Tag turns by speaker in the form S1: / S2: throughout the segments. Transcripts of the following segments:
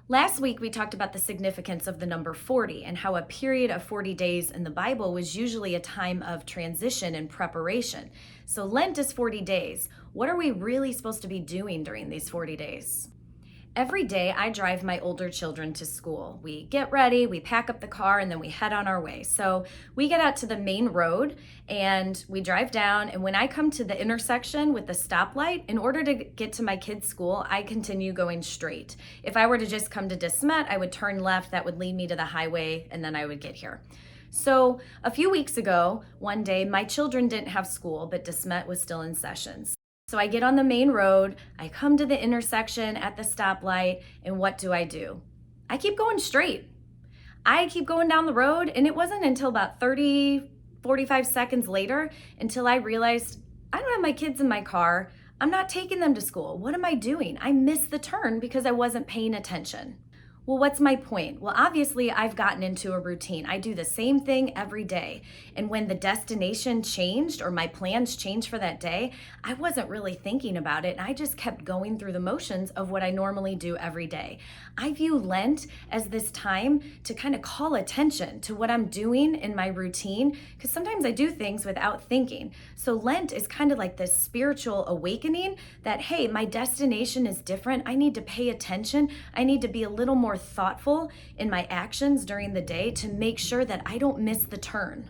S1: Last week, we talked about the significance of the number 40 and how a period of 40 days in the Bible was usually a time of transition and preparation. So, Lent is 40 days. What are we really supposed to be doing during these 40 days? Every day, I drive my older children to school. We get ready, we pack up the car, and then we head on our way. So we get out to the main road and we drive down. And when I come to the intersection with the stoplight, in order to get to my kids' school, I continue going straight. If I were to just come to De Smet, I would turn left. That would lead me to the highway, and then I would get here. So a few weeks ago, one day, my children didn't have school, but De Smet was still in session. So I get on the main road, I come to the intersection at the stoplight, and what do? I keep going straight. I keep going down the road, and it wasn't until about 30, 45 seconds later until I realized I don't have my kids in my car. I'm not taking them to school. What am I doing? I missed the turn because I wasn't paying attention. Well, what's my point? Well, obviously, I've gotten into a routine. I do the same thing every day. And when the destination changed or my plans changed for that day, I wasn't really thinking about it. And I just kept going through the motions of what I normally do every day. I view Lent as this time to kind of call attention to what I'm doing in my routine, because sometimes I do things without thinking. So Lent is kind of like this spiritual awakening that, hey, my destination is different. I need to pay attention. I need to be a little more thoughtful in my actions during the day to make sure that I don't miss the turn.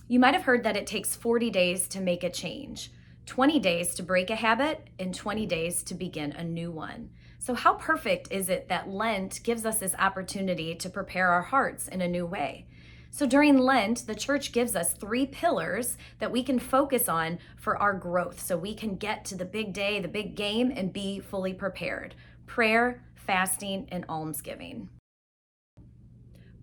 S1: You might have heard that it takes 40 days to make a change, 20 days to break a habit, and 20 days to begin a new one. So how perfect is it that Lent gives us this opportunity to prepare our hearts in a new way? So during Lent, the church gives us 3 pillars that we can focus on for our growth so we can get to the big day, the big game, and be fully prepared. Prayer, fasting, and almsgiving.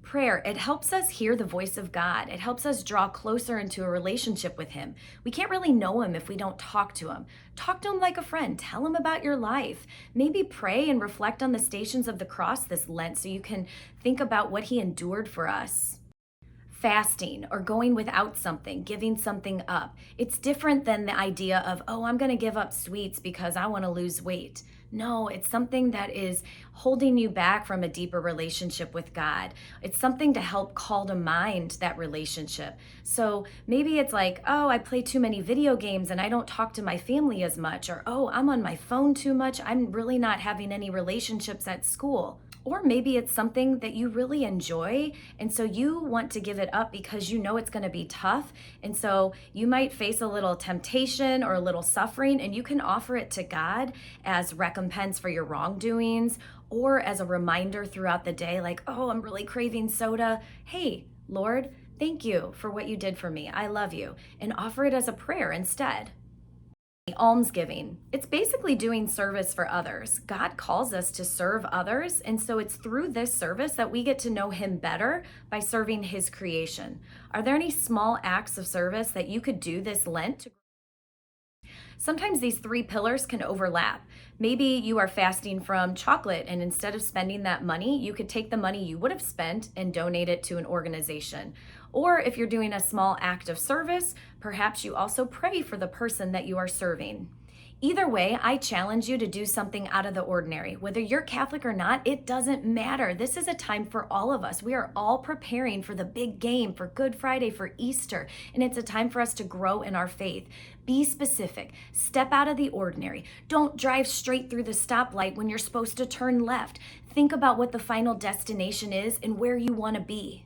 S1: Prayer, it helps us hear the voice of God. It helps us draw closer into a relationship with Him. We can't really know Him if we don't talk to Him. Talk to Him like a friend. Tell Him about your life. Maybe pray and reflect on the stations of the cross this Lent so you can think about what He endured for us. Fasting or going without something, giving something up. It's different than the idea of, oh, I'm going to give up sweets because I want to lose weight. No, it's something that is holding you back from a deeper relationship with God. It's something to help call to mind that relationship. So maybe it's like, oh, I play too many video games and I don't talk to my family as much. Or, oh, I'm on my phone too much. I'm really not having any relationships at school. Or maybe it's something that you really enjoy, and so you want to give it up because you know it's going to be tough. And so you might face a little temptation or a little suffering, and you can offer it to God as recompense for your wrongdoings or as a reminder throughout the day, like, oh, I'm really craving soda. Hey, Lord, thank you for what you did for me. I love you. And offer it as a prayer instead. Almsgiving. It's basically doing service for others. God calls us to serve others, and so it's through this service that we get to know Him better by serving His creation. Are there any small acts of service that you could do this Lent? Sometimes these 3 pillars can overlap. Maybe you are fasting from chocolate, and instead of spending that money, you could take the money you would have spent and donate it to an organization. Or if you're doing a small act of service, perhaps you also pray for the person that you are serving. Either way, I challenge you to do something out of the ordinary. Whether you're Catholic or not, it doesn't matter. This is a time for all of us. We are all preparing for the big game, for Good Friday, for Easter, and it's a time for us to grow in our faith. Be specific. Step out of the ordinary. Don't drive straight through the stoplight when you're supposed to turn left. Think about what the final destination is and where you want to be.